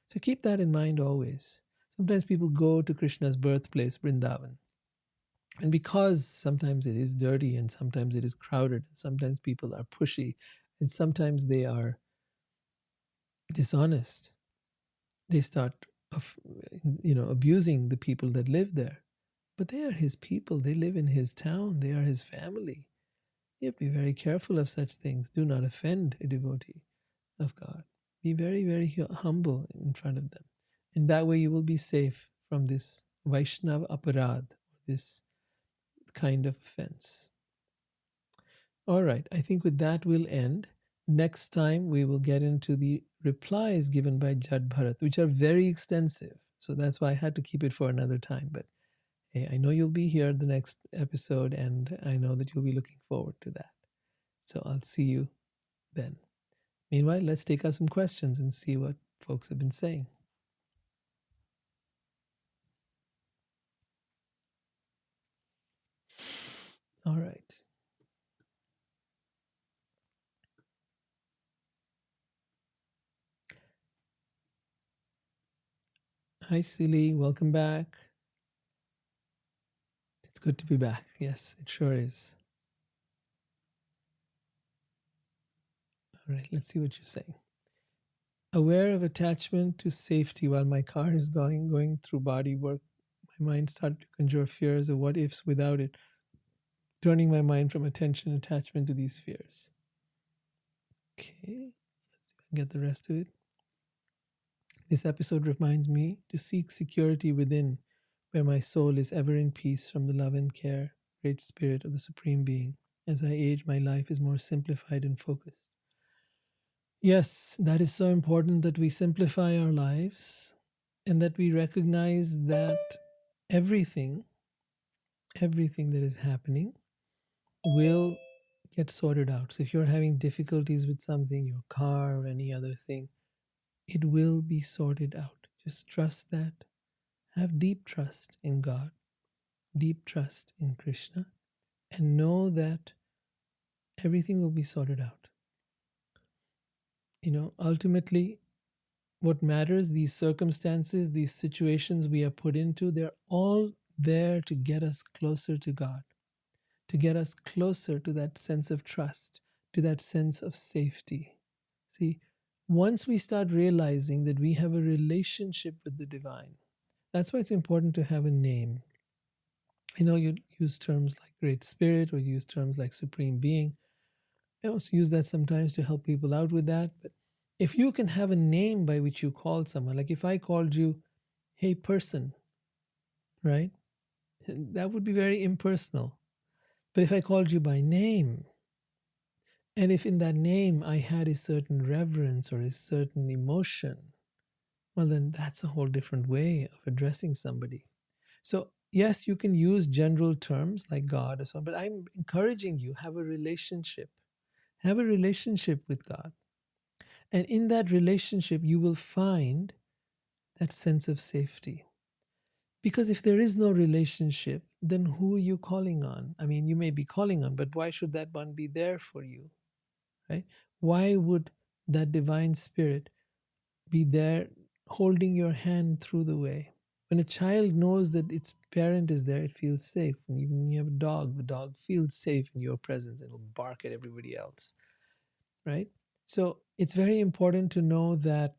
So keep that in mind always. Sometimes people go to Krishna's birthplace, Vrindavan, and because sometimes it is dirty and sometimes it is crowded, and sometimes people are pushy, and sometimes they are dishonest, they start abusing the people that live there. But they are his people. They live in his town. They are his family. You have to be very careful of such things. Do not offend a devotee of God. Be very, very humble in front of them. In that way, you will be safe from this Vaishnav aparad, this kind of offense. All right, I think with that we'll end. Next time, we will get into the replies given by Jada Bharata, which are very extensive. So that's why I had to keep it for another time. But hey, I know you'll be here the next episode, and I know that you'll be looking forward to that. So I'll see you then. Meanwhile, let's take out some questions and see what folks have been saying. All right. Hi, Silly. Welcome back. It's good to be back. Yes, it sure is. All right, let's see what you're saying. Aware of attachment to safety while my car is going through body work, my mind started to conjure fears of what ifs without it, turning my mind from attention attachment to these fears. Okay, let's see if I can get the rest of it. This episode reminds me to seek security within, where my soul is ever in peace from the love and care, great spirit of the Supreme Being. As I age, my life is more simplified and focused. Yes, that is so important, that we simplify our lives and that we recognize that everything that is happening will get sorted out. So if you're having difficulties with something, your car or any other thing, it will be sorted out. Just trust that. Have deep trust in God, deep trust in Krishna, and know that everything will be sorted out. Ultimately, what matters, these circumstances, these situations we are put into, they're all there to get us closer to God, to get us closer to that sense of trust, to that sense of safety. See, once we start realizing that we have a relationship with the divine, that's why it's important to have a name. You use terms like Great Spirit or use terms like Supreme Being. I also use that sometimes to help people out with that. But if you can have a name by which you call someone, like if I called you, hey person, right? That would be very impersonal. But if I called you by name, and if in that name I had a certain reverence or a certain emotion, well, then that's a whole different way of addressing somebody. So, yes, you can use general terms like God or so, but I'm encouraging you, have a relationship. Have a relationship with God. And in that relationship, you will find that sense of safety. Because if there is no relationship, then who are you calling on? I mean, you may be calling on, but why should that one be there for you? Right? Why would that divine spirit be there holding your hand through the way? When a child knows that its parent is there, it feels safe. And even when you have a dog, the dog feels safe in your presence. It will bark at everybody else, right? So it's very important to know that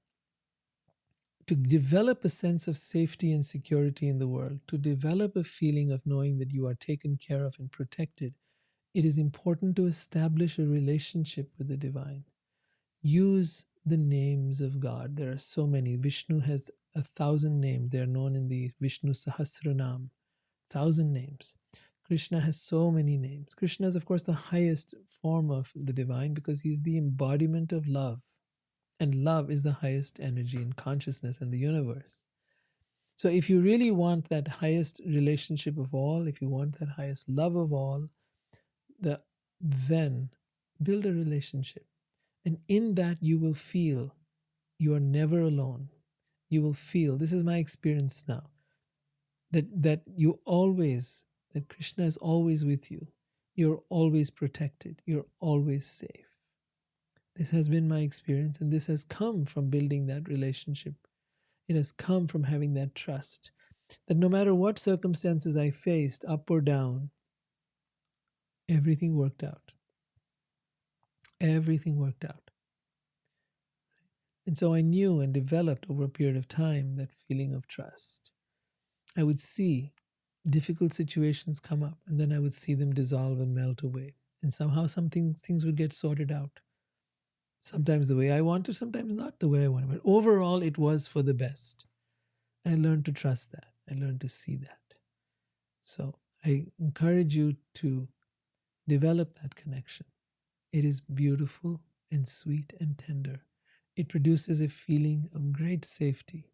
to develop a sense of safety and security in the world, to develop a feeling of knowing that you are taken care of and protected, it is important to establish a relationship with the divine. Use the names of God. There are so many. Vishnu has 1,000 names. They are known in the Vishnu Sahasranam, 1,000 names. Krishna has so many names. Krishna is, of course, the highest form of the divine because he's the embodiment of love. And love is the highest energy in consciousness in the universe. So if you really want that highest relationship of all, if you want that highest love of all, then build a relationship. And in that you will feel you are never alone. You will feel, this is my experience now, that Krishna is always with you. You're always protected. You're always safe. This has been my experience, and this has come from building that relationship. It has come from having that trust that no matter what circumstances I faced, up or down, everything worked out. Everything worked out. And so I knew and developed over a period of time that feeling of trust. I would see difficult situations come up, and then I would see them dissolve and melt away. And somehow things would get sorted out. Sometimes the way I want to, sometimes not the way I want to. But overall, it was for the best. I learned to trust that. I learned to see that. So I encourage you to develop that connection. It is beautiful and sweet and tender. It produces a feeling of great safety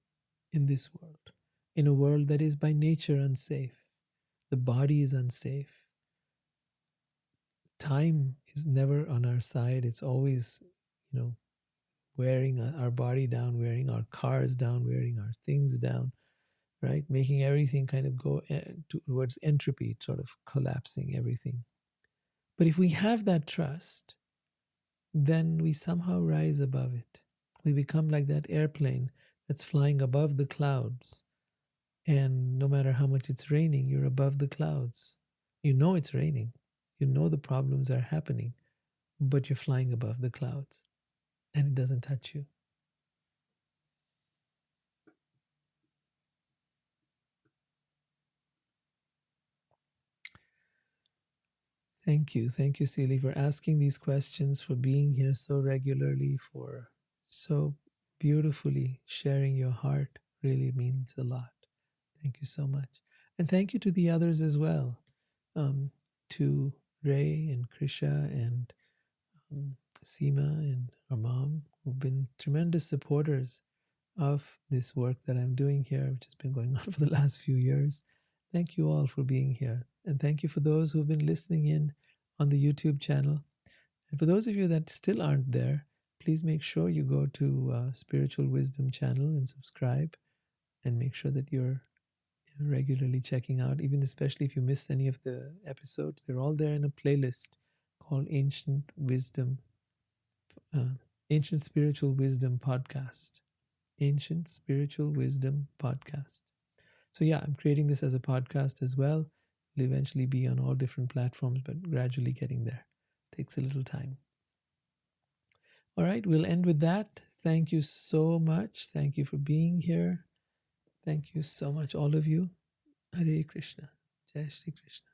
in this world, in a world that is by nature unsafe. The body is unsafe. Time is never on our side. It's always, wearing our body down, wearing our cars down, wearing our things down, right? Making everything kind of go towards entropy, sort of collapsing everything. But if we have that trust, then we somehow rise above it. We become like that airplane that's flying above the clouds. And no matter how much it's raining, you're above the clouds. You know it's raining. You know the problems are happening, but you're flying above the clouds and it doesn't touch you. Thank you. Thank you, Seely, for asking these questions, for being here so regularly, for so beautifully sharing your heart. Really means a lot. Thank you so much. And thank you to the others as well, to Ray and Krisha and Seema and our mom, who've been tremendous supporters of this work that I'm doing here, which has been going on for the last few years. Thank you all for being here. And thank you for those who've been listening in on the YouTube channel. And for those of you that still aren't there, please make sure you go to Spiritual Wisdom channel and subscribe, and make sure that you're regularly checking out, even especially if you missed any of the episodes. They're all there in a playlist called Ancient Spiritual Wisdom Podcast. Ancient Spiritual Wisdom Podcast. So yeah, I'm creating this as a podcast as well. It'll eventually be on all different platforms, but gradually getting there. Takes a little time. All right, we'll end with that. Thank you so much. Thank you for being here. Thank you so much, all of you. Hare Krishna. Jai Shri Krishna.